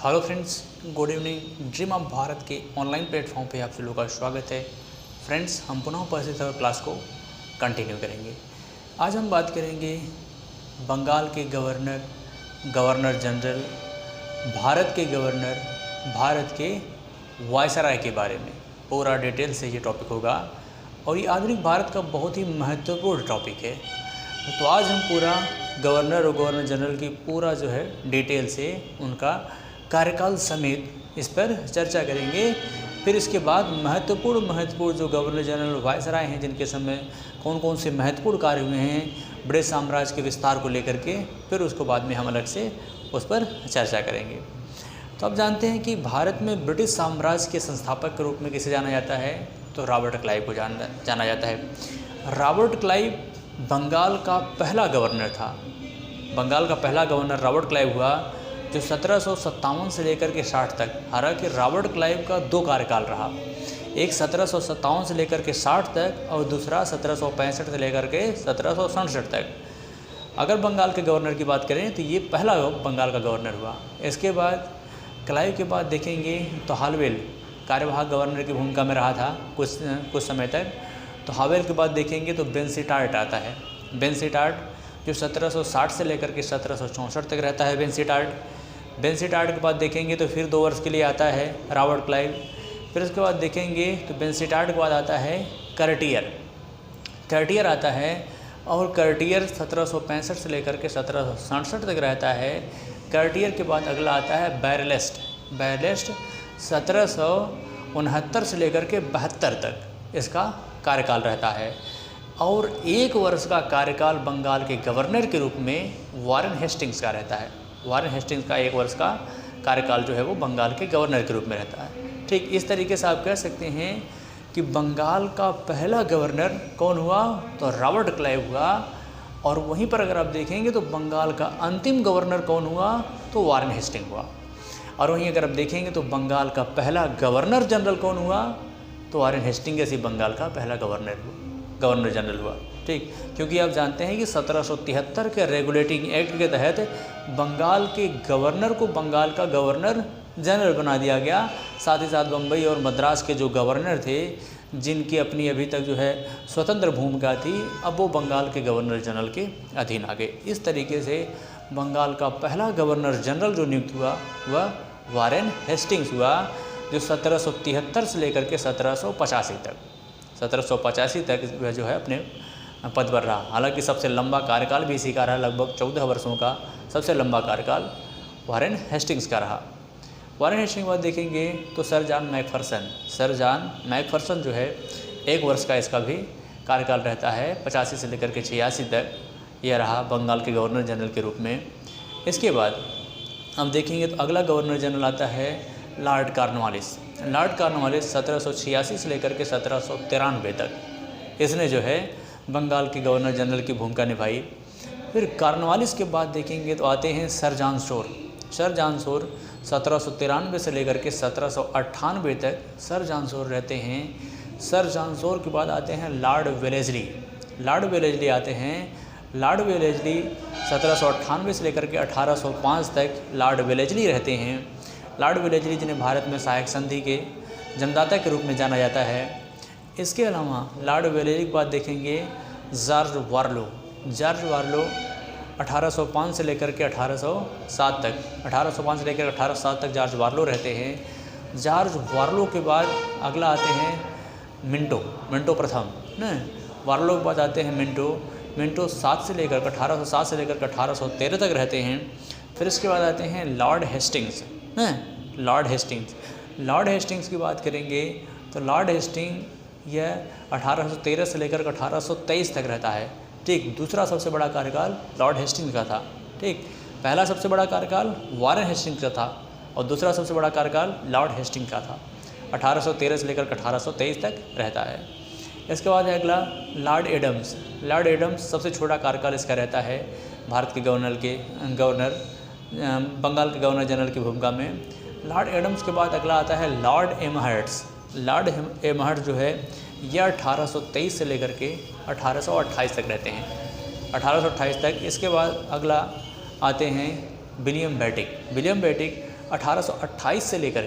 Hello friends, good evening. Dream of Bharat के online platform पे आप सभी लोगों का स्वागत है। फ्रेंड्स, हम पुनः उपस्थित और क्लास को कंटिन्यू करेंगे। आज हम बात करेंगे बंगाल के गवर्नर जनरल, भारत के गवर्नर, भारत के वायसराय के बारे में। पूरा डिटेल से ये टॉपिक होगा और ये आधुनिक भारत का बहुत ही महत्वपूर्ण टॉपिक है। तो आज हम पूरा गवर्नर और गवर्नर जनरल की पूरा जो है डिटेल से उनका कार्यकाल समेत इस पर चर्चा करेंगे। फिर इसके बाद महत्वपूर्ण जो गवर्नर जनरल वायसराय हैं, जिनके समय कौन कौन से महत्वपूर्ण कार्य हुए हैं ब्रिटिश साम्राज्य के विस्तार को लेकर के, फिर उसको बाद में हम अलग से उस पर चर्चा करेंगे। तो आप जानते हैं कि भारत में ब्रिटिश साम्राज्य के संस्थापक के रूप में किसे जाना जाता है, तो रॉबर्ट क्लाइव को जाना जाता है। रॉबर्ट क्लाइव बंगाल का पहला गवर्नर था। बंगाल का पहला गवर्नर रॉबर्ट क्लाइव हुआ, जो 1757 से लेकर के 60 तक। हालांकि रॉबर्ट क्लाइव का दो कार्यकाल रहा, एक 1757 से लेकर के 60 तक और दूसरा 1765 से लेकर के 1767 तक। अगर बंगाल के गवर्नर की बात करें तो ये पहला बंगाल का गवर्नर हुआ। इसके बाद क्लाइव के बाद देखेंगे तो हालवेल कार्यवाहक गवर्नर की भूमिका में रहा था कुछ समय तक। तो हावेल के बाद देखेंगे तो बेनसीटार्ट आता है। बेनसीटार्ट जो 1760 से लेकर के 1764 तक रहता है। बेनसीटार्ट के बाद देखेंगे तो फिर 2 वर्ष के लिए आता है रॉबर्ट क्लाइव। फिर उसके बाद देखेंगे तो बेनसीटार्ट के बाद आता है कर्टियर आता है, और कर्टियर 1765 से लेकर के 1767 तक रहता है। कर्टियर के बाद अगला आता है बैरलेस्ट 1769 से लेकर के 72 तक इसका कार्यकाल रहता है। और 1 वर्ष का कार्यकाल बंगाल के गवर्नर के रूप में वारेन हेस्टिंग्स का रहता है। वारेन हेस्टिंग्स का 1 वर्ष का कार्यकाल जो है वो बंगाल के गवर्नर के रूप में रहता है। ठीक इस तरीके से आप कह सकते हैं कि बंगाल का पहला गवर्नर कौन हुआ, तो रॉबर्ट क्लाइव हुआ। और वहीं पर अगर आप देखेंगे तो बंगाल का अंतिम गवर्नर कौन हुआ, तो वारेन हेस्टिंग हुआ। और वहीं अगर आप देखेंगे तो बंगाल का पहला गवर्नर जनरल कौन हुआ, तो वारेन हेस्टिंग ऐसी बंगाल का पहला गवर्नर जनरल हुआ। ठीक, क्योंकि आप जानते हैं कि 1773 के रेगुलेटिंग एक्ट के तहत बंगाल के गवर्नर को बंगाल का गवर्नर जनरल बना दिया गया। साथ ही साथ बम्बई और मद्रास के जो गवर्नर थे, जिनकी अपनी अभी तक जो है स्वतंत्र भूमिका थी, अब वो बंगाल के गवर्नर जनरल के अधीन आ गए। इस तरीके से बंगाल का पहला गवर्नर जनरल जो नियुक्त हुआ वह वारेन हेस्टिंग्स हुआ, जो 1773 से लेकर के 1785 तक वह जो है अपने पद पर रहा। हालांकि सबसे लंबा कार्यकाल भी इसी का रहा, लगभग 14 वर्षों का सबसे लंबा कार्यकाल वारेन हेस्टिंग्स का रहा। वारेन हेस्टिंग्स के बाद देखेंगे तो सर जॉन मैकफर्सन जो है 1 वर्ष का इसका भी कार्यकाल रहता है। 85 से लेकर के 86 तक यह रहा बंगाल के गवर्नर जनरल के रूप में। इसके बाद हम देखेंगे तो अगला गवर्नर जनरल आता है लॉर्ड कॉर्नवालिस 1786 से लेकर के 1793 तक इसने जो है बंगाल के गवर्नर जनरल की भूमिका निभाई। फिर कॉर्नवालिस के बाद देखेंगे तो आते हैं सर जॉन शोर 1793 से लेकर के 1798 तक सर जॉन शोर रहते हैं। सर जॉन शोर के बाद आते हैं लॉर्ड वेलेस्ली आते हैं। लॉर्ड वेलेस्ली 1798 से लेकर के 1805 तक लॉर्ड वेलेस्ली रहते हैं। लॉर्ड वेलेस्ली जिन्हें भारत में सहायक संधि के जन्मदाता के रूप में जाना जाता है। इसके अलावा लॉर्ड वेलेस्ली के बाद देखेंगे जॉर्ज वार्लो 1805 से लेकर के 1807 तक 1805 से लेकर 1807 तक जॉर्ज वार्लो रहते हैं। जॉर्ज वार्लो के बाद अगला आते हैं मिंटो प्रथम वार्लो के बाद आते हैं मिंटो 1807 से लेकर 1813 तक रहते हैं। फिर इसके बाद आते हैं लॉर्ड हेस्टिंग्स की बात करेंगे तो लॉर्ड हेस्टिंग यह 1813 से लेकर 1823 तक रहता है। ठीक, दूसरा सबसे बड़ा कार्यकाल लॉर्ड हेस्टिंग्स का था। ठीक, पहला सबसे बड़ा कार्यकाल वारेन हेस्टिंग्स का था और दूसरा सबसे बड़ा कार्यकाल लॉर्ड हेस्टिंग्स का था। 1813 से लेकर 1823 तक रहता है। इसके बाद है अगला लॉर्ड एडम्स सबसे छोटा कार्यकाल इसका रहता है भारत के बंगाल के गवर्नर जनरल की भूमिका में। लॉर्ड एडम्स के बाद अगला आता है लॉर्ड एमहर्ट्स जो है यह 1823 से लेकर के 1828 तक रहते हैं। 1828 तक। इसके बाद अगला आते हैं विलियम बेटिक 1828 से लेकर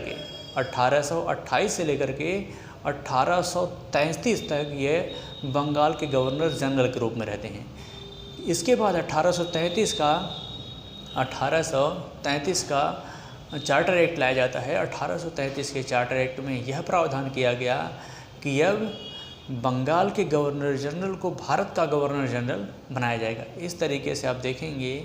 के 1833 तक ये बंगाल के गवर्नर जनरल के रूप में रहते हैं। इसके बाद 1833 का चार्टर एक्ट लाया जाता है। 1833 के चार्टर एक्ट में यह प्रावधान किया गया कि अब बंगाल के गवर्नर जनरल को भारत का गवर्नर जनरल बनाया जाएगा। इस तरीके से आप देखेंगे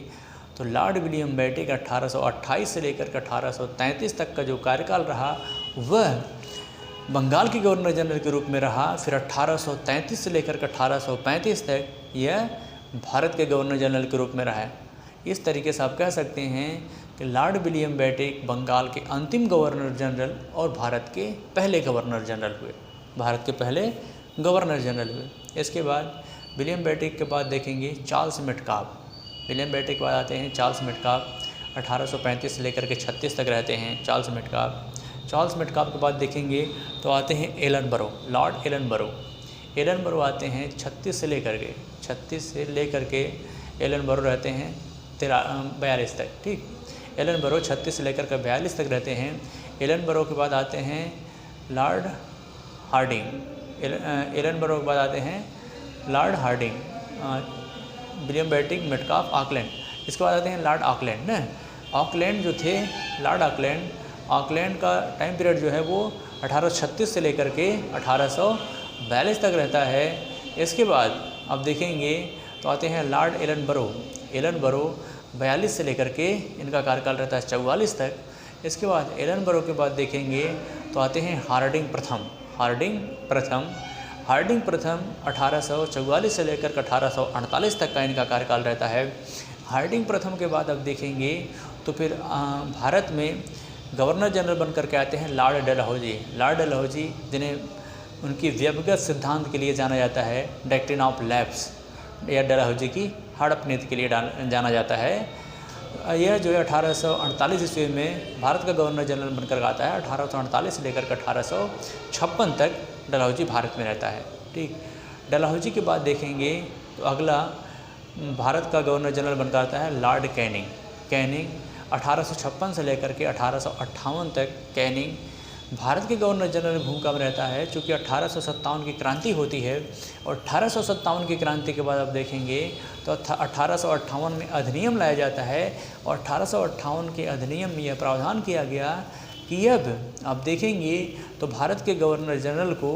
तो लॉर्ड विलियम बेंटिक 1828 से लेकर के 1833 तक का जो कार्यकाल रहा वह बंगाल के गवर्नर जनरल के रूप में रहा। फिर 1833 से लेकर के 1835 तक यह भारत के गवर्नर जनरल के रूप में रहा है। इस तरीके से आप कह सकते हैं कि लॉर्ड विलियम बेंटिक बंगाल के अंतिम गवर्नर जनरल और भारत के पहले गवर्नर जनरल हुए। इसके बाद विलियम बेंटिक के बाद देखेंगे चार्ल्स मेटकाफ। विलियम बेंटिक के बाद आते हैं चार्ल्स मेटकाफ। 1835 से लेकर के 36 तक रहते हैं चार्ल्स मेटकाफ के बाद देखेंगे तो आते हैं एलनबरो, लॉर्ड एलनबरो आते हैं 36 से लेकर के एलनबरो रहते हैं 42 तक। ठीक, एलनबरो 36 से लेकर के 42 तक रहते हैं। एलनबरो के बाद आते हैं लॉर्ड हार्डिंग। एलनबरो के बाद आते हैं Lord Hardinge, William Bentinck, Metcalfe, Auckland. इसके बाद आते हैं लॉर्ड ऑकलैंड ना। ऑकलैंड जो थे, लॉर्ड ऑकलैंड का टाइम पीरियड जो है वो 1836 से लेकर के 1842 तक रहता है। इसके बाद अब देखेंगे तो आते हैं लॉर्ड एलनबरो 42 से लेकर के इनका कार्यकाल रहता है 44 तक। इसके बाद एलनबरो के बाद देखेंगे तो आते हैं हार्डिंग प्रथम 1844 से लेकर 1848 तक का इनका कार्यकाल रहता है। हार्डिंग प्रथम के बाद अब देखेंगे तो फिर भारत में गवर्नर जनरल बनकर के आते हैं लॉर्ड डलहौजी, जिन्हें उनकी व्यक्तिगत सिद्धांत के लिए जाना जाता है, डॉक्ट्रिन ऑफ लैप्स, या डलहौजी की हड़प नीति के लिए जाना जाता है। यह जो है 1848 ईस्वी में भारत का गवर्नर जनरल बनकर आता है। 1848 से लेकर के 1856 तक डलहौजी भारत में रहता है। ठीक, डलहौजी के बाद देखेंगे तो अगला भारत का गवर्नर जनरल बनकर आता है लॉर्ड कैनिंग 1856 से लेकर के 1858 तक कैनिंग भारत के गवर्नर जनरल की भूमिका में रहता है। चूँकि 1857 की क्रांति होती है और 1857 की क्रांति के बाद आप देखेंगे तो 1858 में अधिनियम लाया जाता है और 1858 के अधिनियम में यह प्रावधान किया गया कि अब आप देखेंगे तो भारत के गवर्नर जनरल को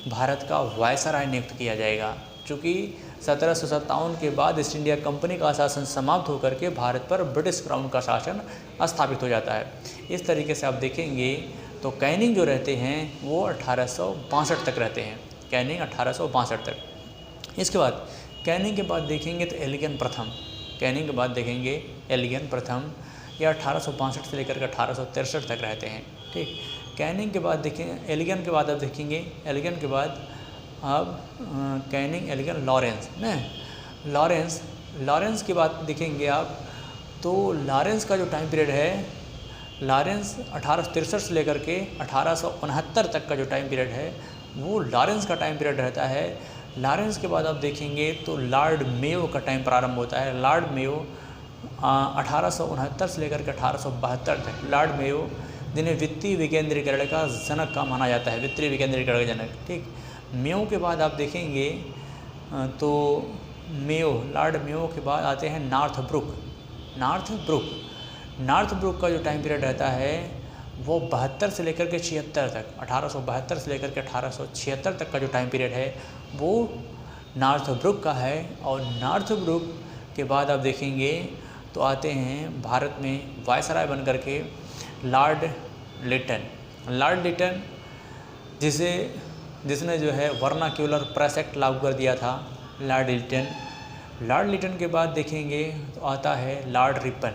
भारत का वायसराय नियुक्त किया जाएगा। चूँकि 1757 के बाद ईस्ट इंडिया कंपनी का शासन समाप्त होकर के भारत पर ब्रिटिश क्राउन का शासन स्थापित हो जाता है। इस तरीके से आप देखेंगे तो कैनिंग जो रहते हैं वो 1862 तक रहते हैं, कैनिंग 1862 तक। इसके बाद कैनिंग के बाद देखेंगे तो एलिगन प्रथम, या 1862 से लेकर के 1863 तक रहते हैं। ठीक, कैनिंग के बाद देखें, एलिगन के बाद आप देखेंगे, एलिगन के बाद अब कैनिंग, एलिगन, लॉरेंस के बाद देखेंगे आप तो लॉरेंस का जो टाइम पीरियड है, लॉरेंस 1863 से लेकर के 1869 तक का जो टाइम पीरियड है वो लॉरेंस का टाइम पीरियड रहता है। लॉरेंस के बाद आप देखेंगे तो लॉर्ड मेयो का टाइम प्रारंभ होता है। लॉर्ड मेयो 1869 से लेकर के 1872 तक, लॉर्ड मेयो जिन्हें वित्तीय विकेंद्रीकरण का जनक का माना जाता है, वित्तीय विकेंद्रीकरण का जनक। ठीक, मेयो के बाद आप देखेंगे तो लॉर्ड मेयो के बाद आते हैं नॉर्थ ब्रुक का जो टाइम पीरियड रहता है वो 72 से लेकर के 76 तक, 1872 से लेकर के 1876 तक का जो टाइम पीरियड है वो नॉर्थ ब्रुक का है। और नॉर्थ ब्रुक के बाद आप देखेंगे तो आते हैं भारत में वायसराय बन कर के लॉर्ड लिटन जिसने जो है वर्नाक्यूलर प्रेस एक्ट लागू कर दिया था, लॉर्ड लिटन के बाद देखेंगे तो आता है लॉर्ड रिपन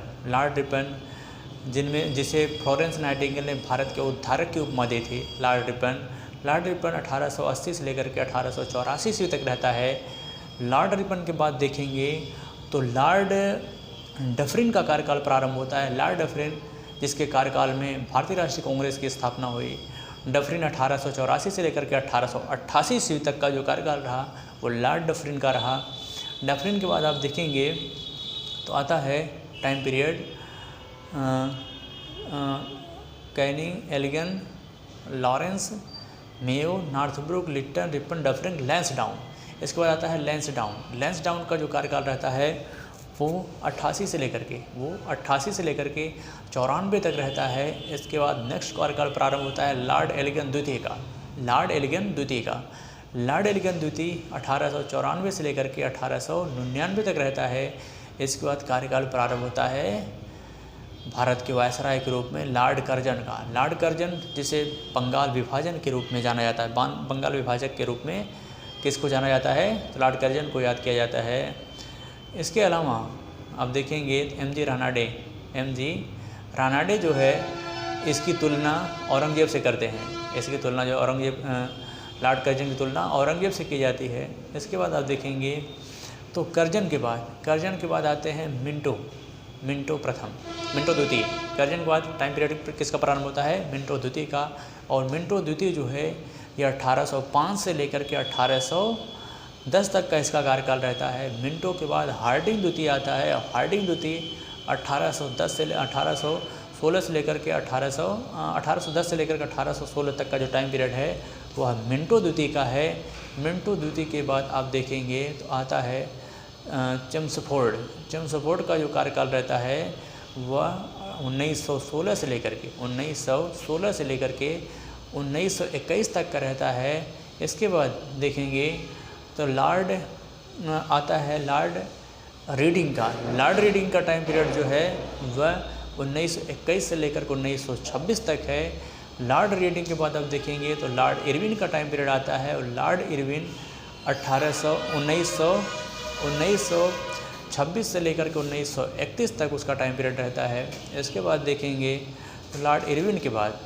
जिसे फ्लोरेंस नाइटिंगेल ने भारत के उद्धारक की उपमा दी थी। लॉर्ड रिपन 1880 से लेकर के 1884 ईस्वी तक रहता है। लॉर्ड रिपन के बाद देखेंगे तो लॉर्ड डफरिन का कार्यकाल प्रारंभ होता है। लॉर्ड डफरिन जिसके कार्यकाल में भारतीय राष्ट्रीय कांग्रेस की स्थापना हुई। डफरिन 1884 से लेकर के 1888 ईस्वी तक का जो कार्यकाल रहा वो लॉर्ड डफरिन का रहा। डफरिन के बाद आप देखेंगे तो आता है time period Canning, Elgin, Lawrence, Mayo, Northbrook, Lytton, Ripon, Dufferin, Lansdowne. इसके बाद आता है लैंसडाउन। लैंसडाउन का जो कार्यकाल रहता है वो 88 से लेकर के 94 तक रहता है। इसके बाद नेक्स्ट कार्यकाल प्रारंभ होता है लॉर्ड एलिगन द्वितीय का। लॉर्ड एलिगन द्वितीय 1894 से लेकर के 1899 तक रहता है। इसके बाद कार्यकाल प्रारंभ होता है भारत के वायसराय के रूप में लॉर्ड कर्जन का। लॉर्ड कर्जन जिसे बंगाल विभाजन के रूप में जाना जाता है, बंगाल विभाजक के रूप में किसको जाना जाता है, तो लॉर्ड कर्जन को याद किया जाता है। इसके अलावा आप देखेंगे एम.जी. रानाडे जो है इसकी तुलना औरंगजेब से करते हैं। इसकी तुलना जो लॉर्ड कर्जन की तुलना औरंगजेब से की जाती है। इसके बाद आप देखेंगे तो कर्जन के बाद आते हैं मिंटो द्वितीय। कर्जन के बाद टाइम पीरियड किसका प्रारंभ होता है, मिंटो द्वितीय का। और मिंटो द्वितीय जो है ये 1805 से लेकर के 1810 तक का इसका कार्यकाल रहता है। मिंटो के बाद हार्डिंग द्वितीय आता है। हार्डिंग द्वितीय 1816 से लेकर के 1816 तक का जो टाइम पीरियड है वह मिंटो द्वितीय का है। मिंटो द्वितीय के बाद आप देखेंगे तो आता है चेम्सफोर्ड का जो कार्यकाल रहता है वह 1916 से लेकर के 1921 तक का रहता है। इसके बाद देखेंगे तो लॉर्ड रीडिंग का टाइम पीरियड जो है वह 1921 से लेकर के 1926 तक है। लॉर्ड रीडिंग के बाद आप देखेंगे तो लॉर्ड इरविन का टाइम पीरियड आता है। और लॉर्ड इरविन 1926 से लेकर के 1931 तक उसका टाइम पीरियड रहता है। इसके बाद देखेंगे तो लॉर्ड इरविन के बाद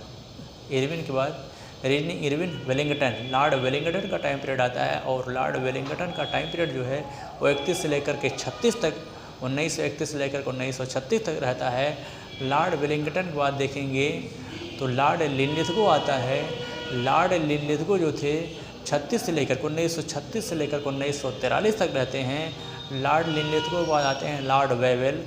लॉर्ड वेलिंगटन का टाइम पीरियड आता है। और लॉर्ड वेलिंगटन का टाइम पीरियड जो है वो 31 से लेकर के 36 तक 1931 से लेकर के 1936 तक रहता है। लॉर्ड वेलिंगटन के बाद देखेंगे तो लॉर्ड लिनलिथगो आता है। लॉर्ड लिनलिथगो जो थे 1936 से लेकर के 1943 तक रहते हैं। लॉर्ड लिनलिथगो के बाद आते हैं लॉर्ड वेवेल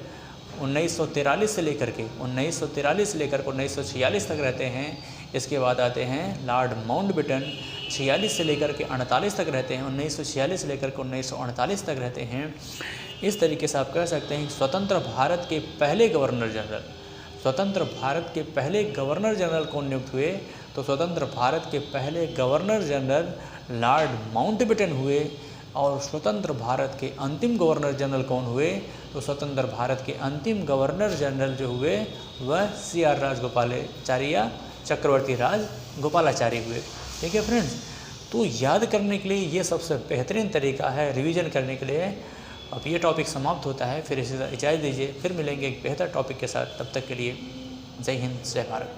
1943 से लेकर के 1946 तक रहते हैं। इसके बाद आते हैं लॉर्ड माउंटबेटन 46 से लेकर के 48 तक रहते हैं। 1946 से लेकर के 1948 तक रहते हैं। इस तरीके से आप कह सकते हैं कि स्वतंत्र भारत के पहले गवर्नर जनरल कौन नियुक्त हुए, तो स्वतंत्र भारत के पहले गवर्नर जनरल लॉर्ड माउंटबेटन हुए। और स्वतंत्र भारत के अंतिम गवर्नर जनरल कौन हुए, तो स्वतंत्र भारत के अंतिम गवर्नर जनरल जो हुए वह C.R. राजगोपालाचारी या चक्रवर्ती राज गोपालाचारी हुए। ठीक है फ्रेंड्स, तो याद करने के लिए ये सबसे बेहतरीन तरीका है रिवीजन करने के लिए। अब ये टॉपिक समाप्त होता है, फिर इसे इजाज़त दीजिए, फिर मिलेंगे एक बेहतर टॉपिक के साथ। तब तक के लिए जय हिंद, जय भारत।